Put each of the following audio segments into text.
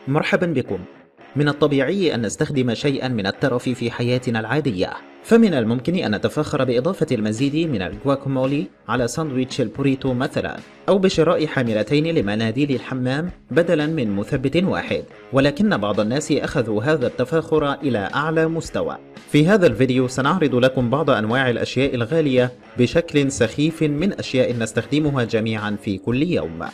مرحبا بكم. من الطبيعي أن نستخدم شيئا من الترف في حياتنا العادية، فمن الممكن أن نتفاخر بإضافة المزيد من الجواكامولي على ساندويتش البوريتو مثلا، أو بشراء حاملتين لمناديل الحمام بدلا من مثبت واحد، ولكن بعض الناس أخذوا هذا التفاخر إلى أعلى مستوى. في هذا الفيديو سنعرض لكم بعض أنواع الأشياء الغالية بشكل سخيف من أشياء نستخدمها جميعا في كل يوم.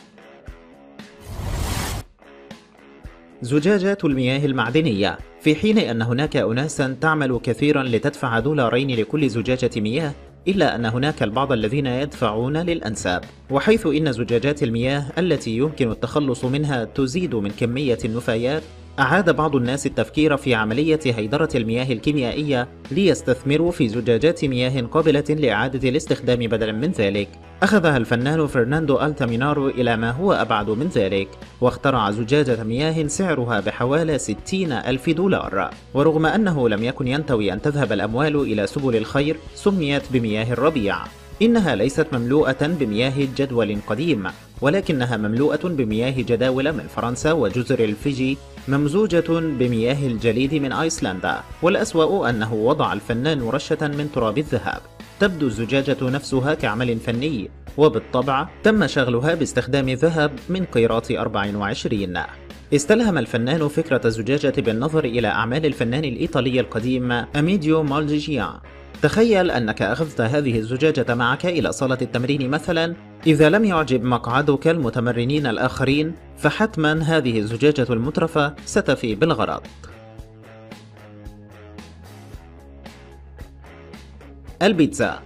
زجاجات المياه المعدنية. في حين أن هناك أناسا تعمل كثيرا لتدفع $2 لكل زجاجة مياه، إلا أن هناك البعض الذين يدفعون للأنساب، وحيث إن زجاجات المياه التي يمكن التخلص منها تزيد من كمية النفايات، أعاد بعض الناس التفكير في عملية هيدرة المياه الكيميائية ليستثمروا في زجاجات مياه قابلة لإعادة الاستخدام بدلا من ذلك. أخذها الفنان فرناندو ألتامينارو إلى ما هو أبعد من ذلك، واخترع زجاجة مياه سعرها بحوالي $60,000، ورغم أنه لم يكن ينتوي أن تذهب الأموال إلى سبل الخير، سميت بمياه الربيع. إنها ليست مملوءة بمياه جدول قديم، ولكنها مملوءة بمياه جداول من فرنسا وجزر الفيجي، ممزوجة بمياه الجليد من أيسلندا. والأسوأ أنه وضع الفنان رشة من تراب الذهب. تبدو الزجاجة نفسها كعمل فني، وبالطبع تم شغلها باستخدام ذهب من قيراط 24. استلهم الفنان فكرة الزجاجة بالنظر إلى أعمال الفنان الإيطالي القديم أميديو مالجيجيان. تخيل أنك أخذت هذه الزجاجة معك إلى صالة التمرين مثلا. إذا لم يعجب مقعدك المتمرنين الآخرين، فحتما هذه الزجاجة المترفة ستفي بالغرض. البيتزا.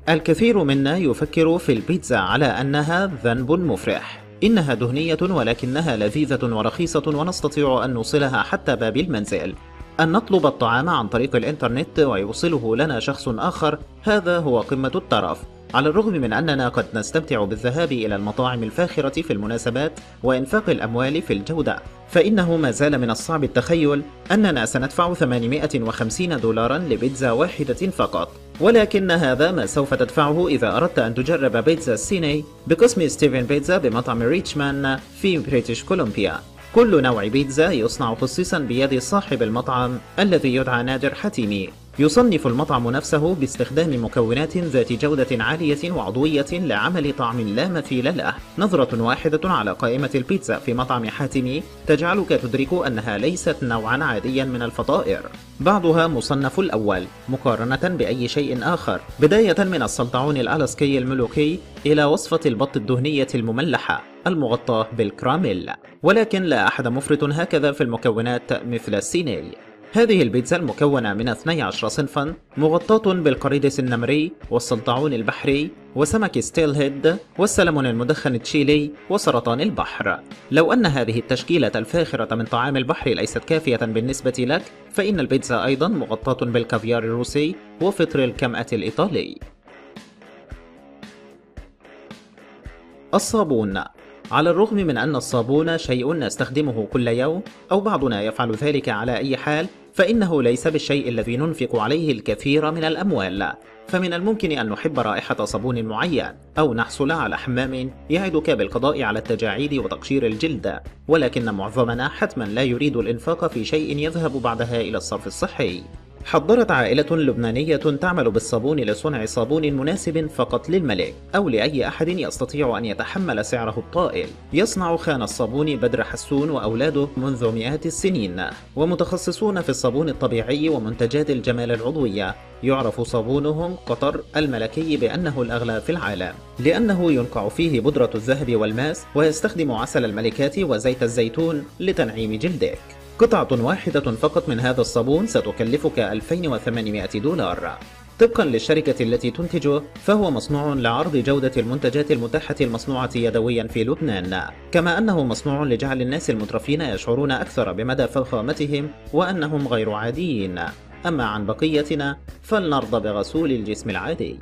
الكثير منا يفكر في البيتزا على أنها ذنب مفرح. إنها دهنية ولكنها لذيذة ورخيصة، ونستطيع أن نوصلها حتى باب المنزل. أن نطلب الطعام عن طريق الإنترنت ويوصله لنا شخص آخر، هذا هو قمة الترف. على الرغم من أننا قد نستمتع بالذهاب إلى المطاعم الفاخرة في المناسبات وإنفاق الأموال في الجودة، فإنه ما زال من الصعب التخيل أننا سندفع $850 لبيتزا واحدة فقط. ولكن هذا ما سوف تدفعه إذا أردت أن تجرب بيتزا الصيني بقسم ستيفن بيتزا بمطعم ريتشمان في بريتش كولومبيا. كل نوع بيتزا يصنع خصيصا بيد صاحب المطعم الذي يدعى نادر حتيمي. يصنف المطعم نفسه باستخدام مكونات ذات جودة عالية وعضوية لعمل طعم لا مثيل له. نظرة واحدة على قائمة البيتزا في مطعم حاتمي تجعلك تدرك أنها ليست نوعا عاديا من الفطائر. بعضها مصنف الأول مقارنة بأي شيء آخر، بداية من السلطعون الألاسكي الملوكي إلى وصفة البط الدهنية المملحة المغطاة بالكراميل. ولكن لا أحد مفرط هكذا في المكونات مثل الصيني. هذه البيتزا المكونة من 12 صنفا، مغطاة بالقريدس النمري والسلطعون البحري وسمك ستيل هيد والسلمون المدخن التشيلي وسرطان البحر. لو أن هذه التشكيلة الفاخرة من طعام البحر ليست كافية بالنسبة لك، فإن البيتزا أيضا مغطاة بالكافيار الروسي وفطر الكمأة الإيطالي. الصابون. على الرغم من أن الصابون شيء نستخدمه كل يوم، أو بعضنا يفعل ذلك على أي حال، فإنه ليس بالشيء الذي ننفق عليه الكثير من الأموال. فمن الممكن أن نحب رائحة صابون معين، أو نحصل على حمام يعدك بالقضاء على التجاعيد وتقشير الجلد، ولكن معظمنا حتما لا يريد الإنفاق في شيء يذهب بعدها إلى الصرف الصحي. حضرت عائلة لبنانية تعمل بالصابون لصنع صابون مناسب فقط للملك أو لأي أحد يستطيع أن يتحمل سعره الطائل. يصنع خان الصابون بدر حسون وأولاده منذ مئات السنين، ومتخصصون في الصابون الطبيعي ومنتجات الجمال العضوية. يعرف صابونهم قطر الملكي بأنه الأغلى في العالم، لأنه ينقع فيه بودرة الذهب والماس، ويستخدم عسل الملكات وزيت الزيتون لتنعيم جلدك. قطعة واحدة فقط من هذا الصابون ستكلفك $2,800. طبقا للشركة التي تنتجه، فهو مصنوع لعرض جودة المنتجات المتاحة المصنوعة يدويا في لبنان، كما أنه مصنوع لجعل الناس المترفين يشعرون أكثر بمدى فخامتهم وأنهم غير عاديين. أما عن بقيتنا فلنرضى بغسول الجسم العادي.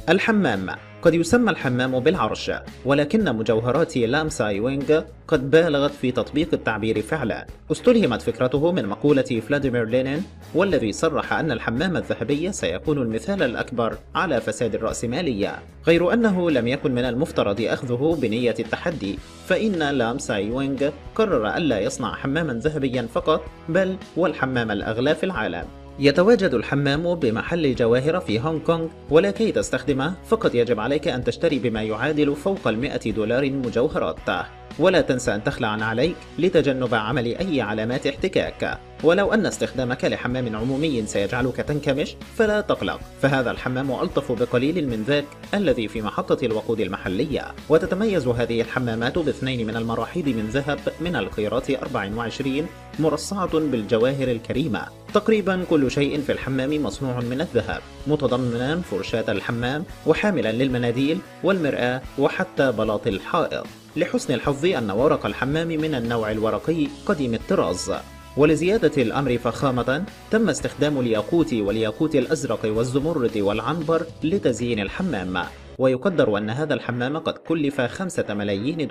الحمام. قد يسمى الحمام بالعرش، ولكن مجوهرات لام ساي وينغ قد بالغت في تطبيق التعبير فعلا. استلهمت فكرته من مقولة فلاديمير لينين، والذي صرح أن الحمام الذهبي سيكون المثال الأكبر على فساد الرأسمالية، غير أنه لم يكن من المفترض أخذه بنية التحدي، فإن لام ساي وينغ قرر ألا يصنع حماما ذهبيا فقط، بل والحمام الأغلى في العالم. يتواجد الحمام بمحل جواهر في هونغ كونغ، ولكي تستخدمه فقط يجب عليك أن تشتري بما يعادل فوق $100 مجوهرات. ولا تنسى أن تخلع عليك لتجنب عمل أي علامات احتكاك. ولو أن استخدامك لحمام عمومي سيجعلك تنكمش فلا تقلق، فهذا الحمام ألطف بقليل من ذاك الذي في محطة الوقود المحلية. وتتميز هذه الحمامات باثنين من المراحيض من ذهب من القيراط 24 مرصعة بالجواهر الكريمة. تقريبا كل شيء في الحمام مصنوع من الذهب، متضمنا فرشاة الحمام وحاملا للمناديل والمرآة وحتى بلاط الحائط. لحسن الحظ أن ورق الحمام من النوع الورقي قديم الطراز. ولزيادة الأمر فخامة تم استخدام الياقوت والياقوت الأزرق والزمرد والعنبر لتزيين الحمام، ويقدر أن هذا الحمام قد كلف $5 ملايين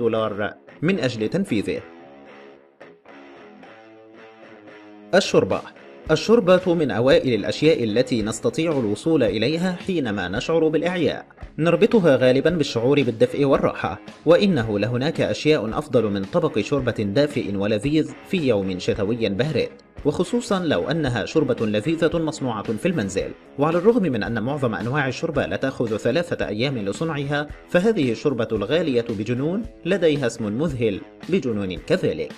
من أجل تنفيذه. الشوربة من أوائل الأشياء التي نستطيع الوصول إليها حينما نشعر بالإعياء. نربطها غالبا بالشعور بالدفء والراحة، وإنه لهناك أشياء أفضل من طبق شوربة دافئ ولذيذ في يوم شتوي بارد، وخصوصا لو أنها شوربة لذيذة مصنوعة في المنزل. وعلى الرغم من أن معظم أنواع الشوربة لا تأخذ 3 أيام لصنعها، فهذه الشوربة الغالية بجنون لديها اسم مذهل بجنون كذلك.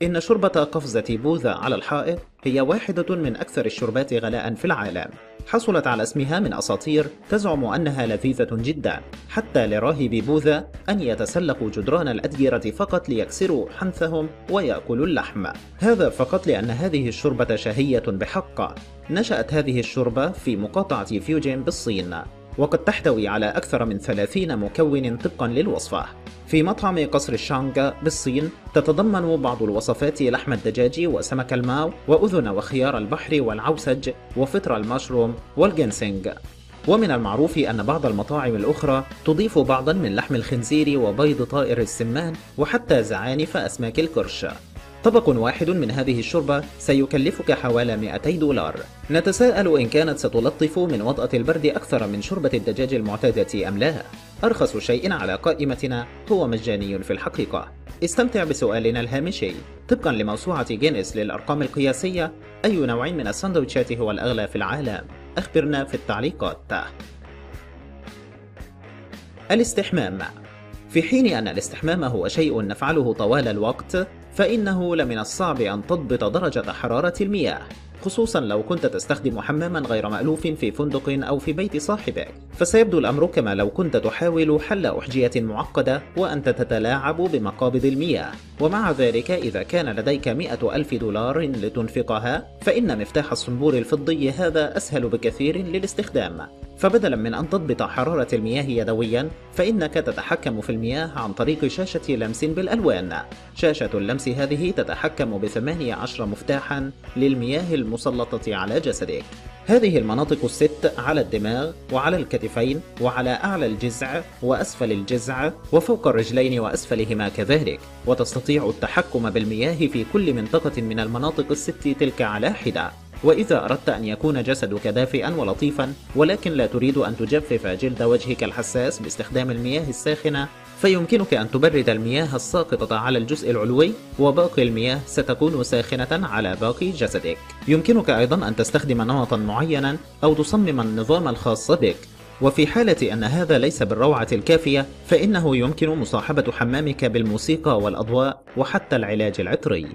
إن شوربة قفزة بوذا على الحائط هي واحدة من أكثر الشوربات غلاء في العالم. حصلت على اسمها من أساطير تزعم أنها لذيذة جدا، حتى لراهب بوذا أن يتسلقوا جدران الأديرة فقط ليكسروا حنثهم ويأكلوا اللحم. هذا فقط لأن هذه الشوربة شهية بحق. نشأت هذه الشوربة في مقاطعة فيوجين بالصين، وقد تحتوي على أكثر من 30 مكون طبقا للوصفة. في مطعم قصر الشانغ بالصين تتضمن بعض الوصفات لحم الدجاج وسمك الماو وأذن وخيار البحر والعوسج وفطر المشروم والجنسينج. ومن المعروف أن بعض المطاعم الأخرى تضيف بعضا من لحم الخنزير وبيض طائر السمان وحتى زعانف أسماك القرش. طبق واحد من هذه الشوربة سيكلفك حوالي $200. نتساءل إن كانت ستلطف من وطأة البرد أكثر من شوربة الدجاج المعتادة أم لا. أرخص شيء على قائمتنا هو مجاني في الحقيقة. استمتع بسؤالنا الهامشي. طبقا لموسوعة جينيس للأرقام القياسية، أي نوع من السندوتشات هو الأغلى في العالم؟ أخبرنا في التعليقات. الاستحمام. في حين أن الاستحمام هو شيء نفعله طوال الوقت، فإنه لمن الصعب أن تضبط درجة حرارة المياه، خصوصا لو كنت تستخدم حماما غير مألوف في فندق أو في بيت صاحبك. فسيبدو الأمر كما لو كنت تحاول حل أحجية معقدة وأنت تتلاعب بمقابض المياه. ومع ذلك إذا كان لديك $100,000 لتنفقها، فإن مفتاح الصنبور الفضي هذا أسهل بكثير للاستخدام. فبدلا من أن تضبط حرارة المياه يدويا، فإنك تتحكم في المياه عن طريق شاشة لمس بالألوان. شاشة اللمس هذه تتحكم ب18 مفتاحا للمياه المسلطة على جسدك. هذه المناطق ال6 على الدماغ وعلى الكتفين وعلى أعلى الجذع وأسفل الجذع وفوق الرجلين وأسفلهما كذلك، وتستطيع التحكم بالمياه في كل منطقة من المناطق ال6 تلك على حدة. وإذا أردت أن يكون جسدك دافئا ولطيفا ولكن لا تريد أن تجفف جلد وجهك الحساس باستخدام المياه الساخنة، فيمكنك أن تبرد المياه الساقطة على الجزء العلوي، وباقي المياه ستكون ساخنة على باقي جسدك. يمكنك أيضا أن تستخدم نمطا معينا أو تصمم النظام الخاص بك. وفي حالة أن هذا ليس بالروعة الكافية، فإنه يمكن مصاحبة حمامك بالموسيقى والأضواء وحتى العلاج العطري.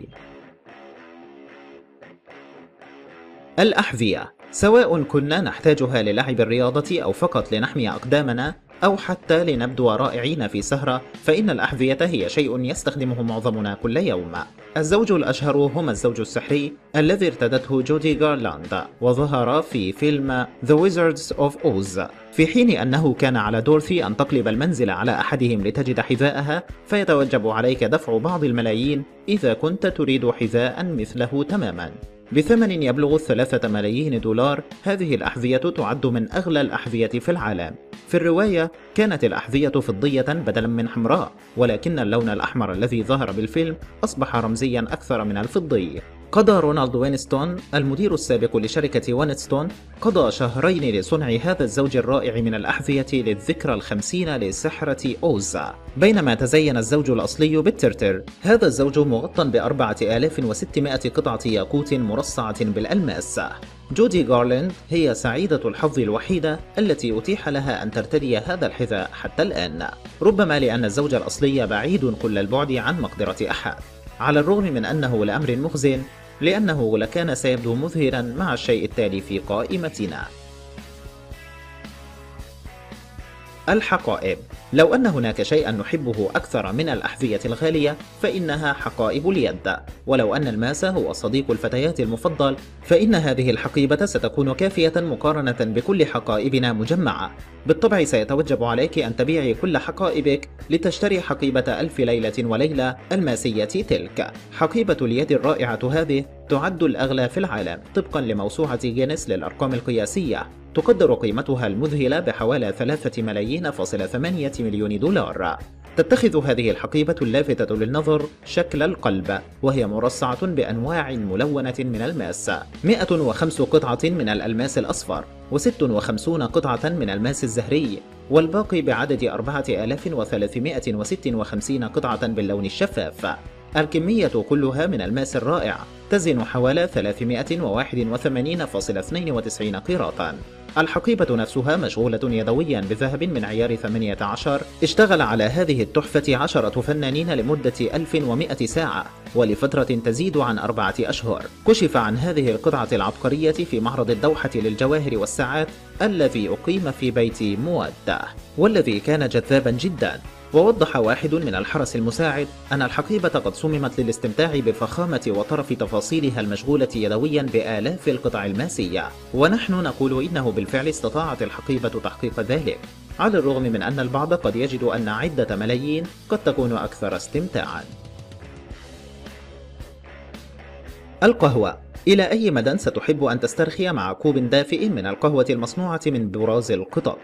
الأحذية. سواء كنا نحتاجها للعب الرياضة أو فقط لنحمي أقدامنا أو حتى لنبدو رائعين في سهرة، فإن الأحذية هي شيء يستخدمه معظمنا كل يوم. الزوج الأشهر هما الزوج السحري الذي ارتدته جودي غارلاند وظهر في فيلم The Wizards of Oz، في حين أنه كان على دورثي أن تقلب المنزل على أحدهم لتجد حذاءها، فيتوجب عليك دفع بعض الملايين إذا كنت تريد حذاء مثله تماما. بثمن يبلغ 3 ملايين دولار. هذه الأحذية تعد من أغلى الأحذية في العالم. في الرواية كانت الأحذية فضية بدلا من حمراء، ولكن اللون الأحمر الذي ظهر بالفيلم أصبح رمزيا أكثر من الفضي. قضى رونالد وينستون المدير السابق لشركة وينستون قضى شهرين لصنع هذا الزوج الرائع من الأحذية للذكرى الخمسين لسحرة أوز، بينما تزين الزوج الأصلي بالترتر. هذا الزوج مغطى ب4600 قطعة ياقوت مرصعة بالألماس. جودي غارلاند هي سعيدة الحظ الوحيدة التي أتيح لها أن ترتدي هذا الحذاء حتى الآن، ربما لأن الزوج الأصلي بعيد كل البعد عن مقدرة أحد، على الرغم من أنه لأمر محزن، لأنه لكان سيبدو مذهلا مع الشيء التالي في قائمتنا. الحقائب. لو أن هناك شيئا نحبه أكثر من الأحذية الغالية فإنها حقائب اليد، ولو أن الماس هو صديق الفتيات المفضل فإن هذه الحقيبة ستكون كافية مقارنة بكل حقائبنا مجمعة. بالطبع سيتوجب عليك أن تبيعي كل حقائبك لتشتري حقيبة ألف ليلة وليلة الماسية تلك. حقيبة اليد الرائعة هذه تعد الأغلى في العالم طبقا لموسوعة جينيس للأرقام القياسية، تقدر قيمتها المذهلة بحوالي 3.8 مليون دولار. تتخذ هذه الحقيبة اللافتة للنظر شكل القلب، وهي مرصعة بأنواع ملونة من الماس، 105 قطعة من الألماس الأصفر، و56 قطعة من الماس الزهري، والباقي بعدد 4356 قطعة باللون الشفاف. الكمية كلها من الماس الرائع تزن حوالي 381.92 قيراطا. الحقيبة نفسها مشغولة يدويا بذهب من عيار 18. اشتغل على هذه التحفة 10 فنانين لمدة 1100 ساعة ولفترة تزيد عن 4 أشهر. كشف عن هذه القطعة العبقرية في معرض الدوحة للجواهر والساعات الذي أقيم في بيت مواد، والذي كان جذابا جدا. ووضح واحد من الحرس المساعد أن الحقيبة قد صممت للاستمتاع بفخامة وطرف تفاصيلها المشغولة يدويا بآلاف القطع الماسية، ونحن نقول إنه بالفعل استطاعت الحقيبة تحقيق ذلك، على الرغم من أن البعض قد يجد أن عدة ملايين قد تكون أكثر استمتاعا. القهوة. إلى أي مدى ستحب أن تسترخي مع كوب دافئ من القهوة المصنوعة من براز القطط؟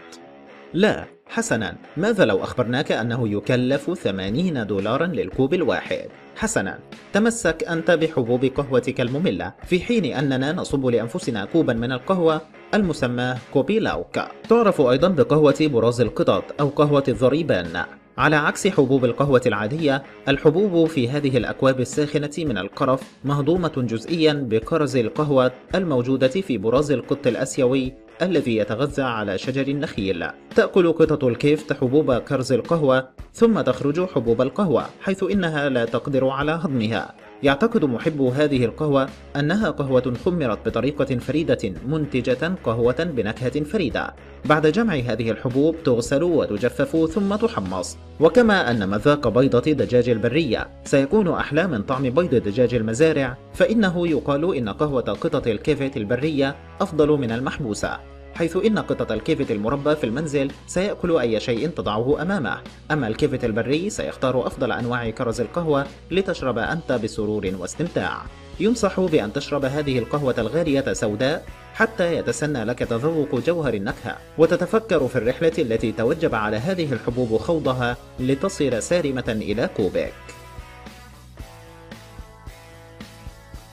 لا. حسنا، ماذا لو أخبرناك أنه يكلف 80 دولارا للكوب الواحد؟ حسنا، تمسك أنت بحبوب قهوتك المملة، في حين أننا نصب لأنفسنا كوبا من القهوة المسمى كوبي لاوك، تعرف أيضا بقهوة براز القطط أو قهوة الضريبان. على عكس حبوب القهوة العادية، الحبوب في هذه الأكواب الساخنة من القرف مهضومة جزئيا بكرز القهوة الموجودة في براز القط الآسيوي الذي يتغذى على شجر النخيل. تأكل قطط الكيفت حبوب كرز القهوة ثم تخرج حبوب القهوة، حيث إنها لا تقدر على هضمها. يعتقد محبو هذه القهوة أنها قهوة خمرت بطريقة فريدة منتجة قهوة بنكهة فريدة. بعد جمع هذه الحبوب تغسل وتجفف ثم تحمص. وكما أن مذاق بيضة دجاج البرية سيكون أحلى من طعم بيض دجاج المزارع، فإنه يقال إن قهوة قطط الكيفت البرية أفضل من المحبوسة، حيث إن قطة الكيفت المربى في المنزل سيأكل أي شيء تضعه أمامه، أما الكيفت البري سيختار أفضل أنواع كرز القهوة لتشرب أنت بسرور واستمتاع. ينصح بأن تشرب هذه القهوة الغالية سوداء حتى يتسنى لك تذوق جوهر النكهة، وتتفكر في الرحلة التي توجب على هذه الحبوب خوضها لتصل سارمة إلى كوبك.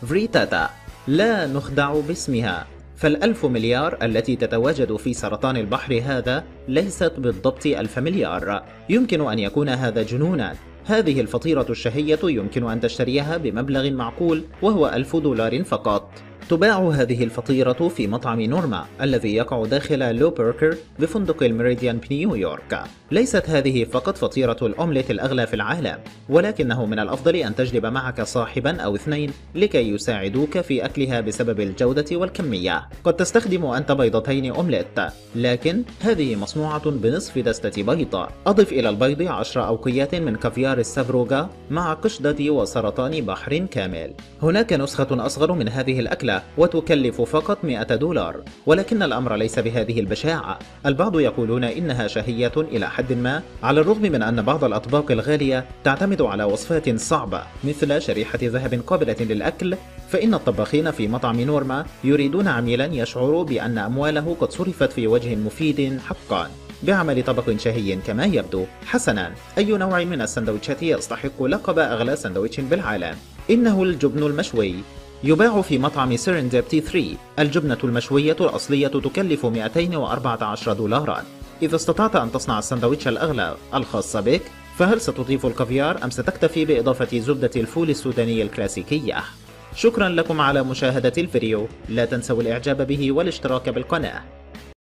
فريتاتا. لا نخدع باسمها، فال1000 مليار التي تتواجد في سرطان البحر هذا ليست بالضبط 1000 مليار. يمكن أن يكون هذا جنونا. هذه الفطيرة الشهية يمكن أن تشتريها بمبلغ معقول وهو 1000 دولار فقط. تباع هذه الفطيرة في مطعم نورما الذي يقع داخل لو بيركر بفندق الميريديان بنيويورك. ليست هذه فقط فطيرة الأومليت الأغلى في العالم، ولكنه من الأفضل أن تجلب معك صاحبا أو 2 لكي يساعدوك في أكلها بسبب الجودة والكمية. قد تستخدم أنت بيضتين أومليت، لكن هذه مصنوعة بنصف دستة بيض. أضف إلى البيض 10 أوقيات من كافيار السافروغا مع قشدة وسرطان بحر كامل. هناك نسخة أصغر من هذه الأكلة وتكلف فقط 100 دولار، ولكن الأمر ليس بهذه البشاعة. البعض يقولون إنها شهية إلى حد ما، على الرغم من أن بعض الأطباق الغالية تعتمد على وصفات صعبة مثل شريحة ذهب قابلة للأكل فإن الطباخين في مطعم نورما يريدون عميلا يشعر بأن أمواله قد صرفت في وجه مفيد حقا بعمل طبق شهي كما يبدو. حسنا، أي نوع من السندويتشات يستحق لقب أغلى سندويتش بالعالم؟ إنه الجبن المشوي، يباع في مطعم سيرنديبتي 3. الجبنة المشوية الأصلية تكلف $214. إذا استطعت أن تصنع السندويتش الأغلى الخاص بك، فهل ستضيف الكافيار أم ستكتفي بإضافة زبدة الفول السوداني الكلاسيكية؟ شكرا لكم على مشاهدة الفيديو، لا تنسوا الإعجاب به والاشتراك بالقناة.